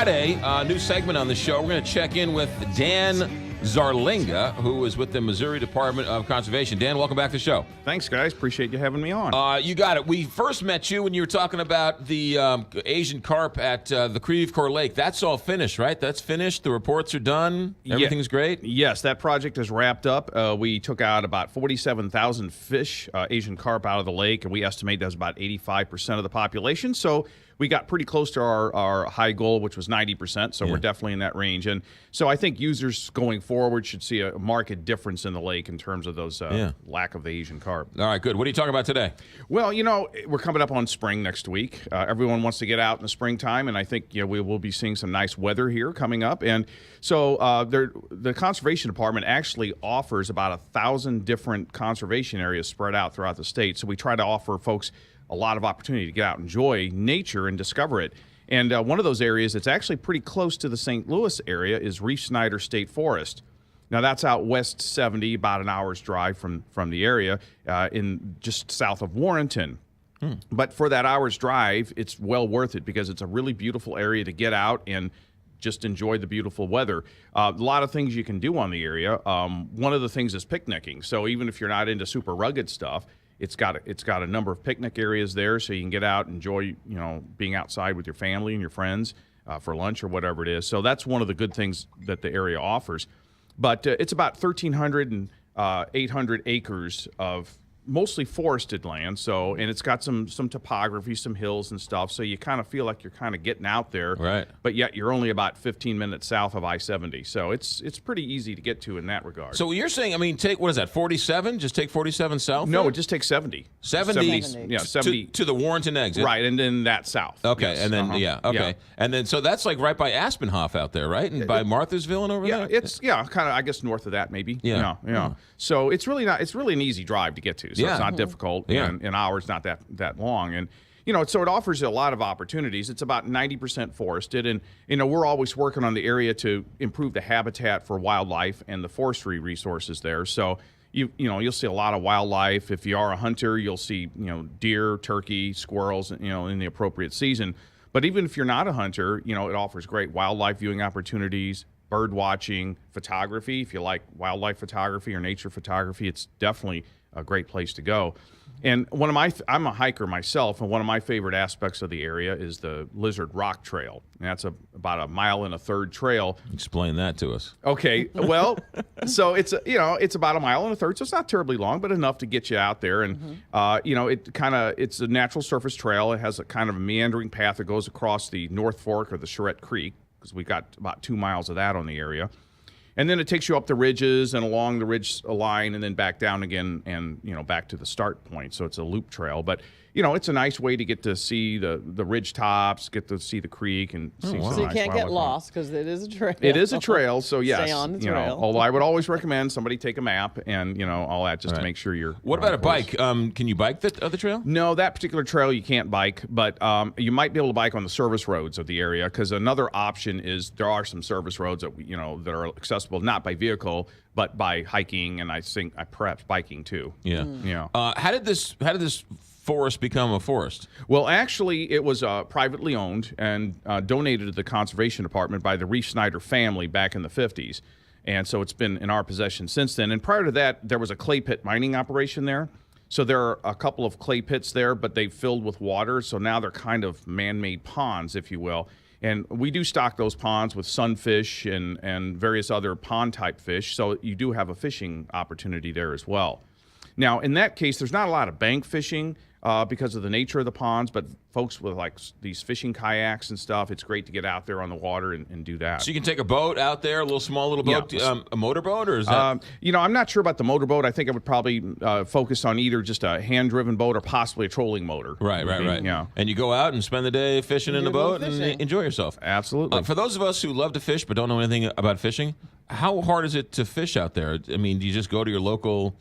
Friday, new segment on the show. We're going to check in with Dan Zarlinga, who is with the Missouri Department of Conservation. Dan, welcome back to the show. Thanks, guys. Appreciate you having me on. You got it. We first met you when you were talking about the Asian carp at the Creve Coeur Lake. That's all finished, right? That's finished. The reports are done. Everything's great? Yes, that project is wrapped up. We took out about 47,000 fish, Asian carp, out of the lake, and we estimate that's about 85% of the population. So we got pretty close to our high goal, which was 90%, so we're definitely in that range. And so I think users going forward should see a marked difference in the lake in terms of those lack of the Asian carp. All right, good. What are you talking about today? Well, we're coming up on spring next week. Everyone wants to get out in the springtime, and I think we will be seeing some nice weather here coming up. And so the Conservation Department actually offers about 1,000 different conservation areas spread out throughout the state. So we try to offer folks a lot of opportunity to get out and enjoy nature and discover it. And one of those areas that's actually pretty close to the St. Louis area is Reifsnider State Forest. Now, that's out west 70, about an hour's drive from the area, in just south of Warrenton. But for that hour's drive, it's well worth it because it's a really beautiful area to get out and just enjoy the beautiful weather. A lot of things you can do on the area. One of the things is picnicking. So even if you're not into super rugged stuff, it's got a number of picnic areas there, so you can get out and enjoy, being outside with your family and your friends for lunch or whatever it is. So that's one of the good things that the area offers. But it's about 1,300 and 800 acres of mostly forested land. So, and it's got some topography, some hills and stuff. So you kind of feel like you're kind of getting out there, right? But yet you're only about 15 minutes south of I-70. So it's pretty easy to get to in that regard. So you're saying, take, what is that, 47? Just take 47 south? No, there? it just takes 70. 70? 70. To the Warrenton exit. Right, and then that south. Okay, yes. and then, okay. Yeah. And then, so that's like right by Aspenhof out there, right? And by Marthasville and over there? It's kind of, I guess, north of that maybe. Yeah. So it's really an easy drive to get to. So it's not difficult. And hours not that long. And so it offers a lot of opportunities. It's about 90% forested, and we're always working on the area to improve the habitat for wildlife and the forestry resources there. So you'll see a lot of wildlife. If you are a hunter, you'll see deer, turkey, squirrels, in the appropriate season. But even if you're not a hunter, it offers great wildlife viewing opportunities, bird watching, photography. If you like wildlife photography or nature photography, it's definitely a great place to go. And I'm a hiker myself, and one of my favorite aspects of the area is the Lizard Rock Trail. And that's about a 1.25 trail. Explain that to us. Okay, well, so it's about 1.25 miles, so it's not terribly long, but enough to get you out there. And it's a natural surface trail. It has a kind of a meandering path that goes across the North Fork of the Charette Creek, because we got about 2 miles of that on the area. And then it takes you up the ridges and along the ridge line and then back down again and, back to the start point. So it's a loop trail. But, it's a nice way to get to see the ridge tops, get to see the creek and see some So you nice can't get wildlife. lost because it is a trail. It is a trail, so yes. Stay on the trail. Although I would always recommend somebody take a map and, all that just to make sure you're... What about a bike? Can you bike the other trail? No, that particular trail you can't bike, but you might be able to bike on the service roads of the area, because another option is there are some service roads that, that are accessible not by vehicle, but by hiking, and I think perhaps biking too. Yeah. How did this forest become a forest? Well, actually, it was privately owned and donated to the Conservation Department by the Reifsnider family back in the 50s. And so it's been in our possession since then. And prior to that, there was a clay pit mining operation there. So there are a couple of clay pits there, but they filled with water. So now they're kind of man-made ponds, if you will. And we do stock those ponds with sunfish and various other pond-type fish. So you do have a fishing opportunity there as well. Now, in that case, there's not a lot of bank fishing because of the nature of the ponds, but folks with like these fishing kayaks and stuff, it's great to get out there on the water and do that. So you can take a boat out there, a small little boat, a motorboat, or is that? I'm not sure about the motorboat. I think I would probably focus on either just a hand-driven boat or possibly a trolling motor. Right. Yeah. And you go out and spend the day fishing in the boat and enjoy yourself. Absolutely. For those of us who love to fish but don't know anything about fishing, how hard is it to fish out there? I mean, do you just go to your local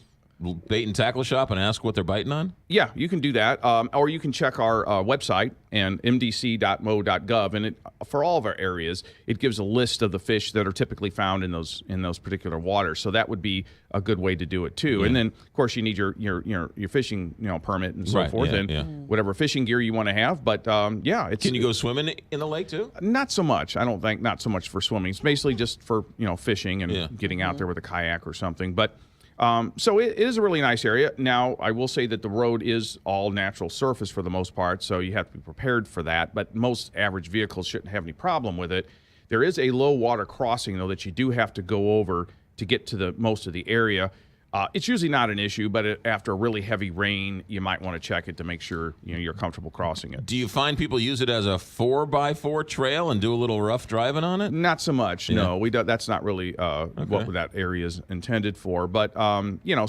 bait and tackle shop and ask what they're biting on? Yeah, you can do that, or you can check our website and mdc.mo.gov, and for all of our areas, it gives a list of the fish that are typically found in those particular waters. So that would be a good way to do it too. Yeah. And then, of course, you need your fishing permit and so Right, forth, yeah, and yeah. whatever fishing gear you want to have. But Can you go swimming in the lake too? Not so much. I don't think not so much for swimming. It's basically just for fishing and Yeah. getting out there with a kayak or something. But so it is a really nice area. Now, I will say that the road is all natural surface for the most part, so you have to be prepared for that. But most average vehicles shouldn't have any problem with it. There is a low water crossing, though, that you do have to go over to get to the most of the area. It's usually not an issue, but after a really heavy rain, you might want to check it to make sure you're comfortable crossing it. Do you find people use it as a 4x4 trail and do a little rough driving on it? Not so much. Yeah. No, we don't. That's not really what that area is intended for. But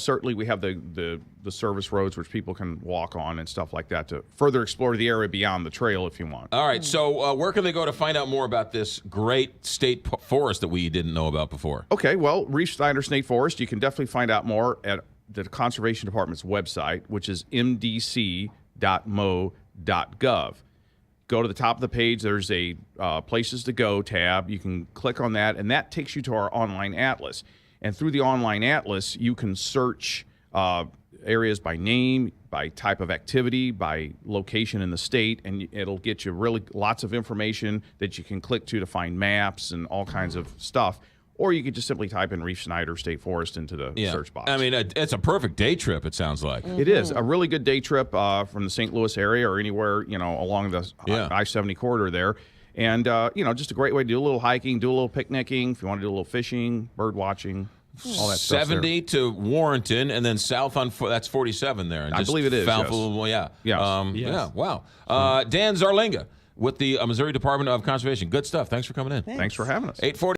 certainly we have the service roads which people can walk on and stuff like that to further explore the area beyond the trail if you want. All right, so where can they go to find out more about this great state forest that we didn't know about before? Okay, well, Reifsnider State Forest, you can definitely find out more at the Conservation Department's website, which is mdc.mo.gov. Go to the top of the page. There's a Places to Go tab. You can click on that, and that takes you to our online atlas. And through the online atlas, you can search areas by name, by type of activity, by location in the state, and it'll get you really lots of information that you can click to find maps and all kinds of stuff. Or you could just simply type in Reifsnider State Forest into the search box. I mean, it's a perfect day trip, it sounds like. It is a really good day trip from the St. Louis area or anywhere, along the I-70 corridor there. And, just a great way to do a little hiking, do a little picnicking, if you want to do a little fishing, bird watching, all that stuff. 70 to Warrenton, and then south on, that's 47 there. And I believe it is, South, yes. well, yeah. Yes. Yeah, wow. Dan Zarlinga with the Missouri Department of Conservation. Good stuff. Thanks for coming in. Thanks for having us. 840.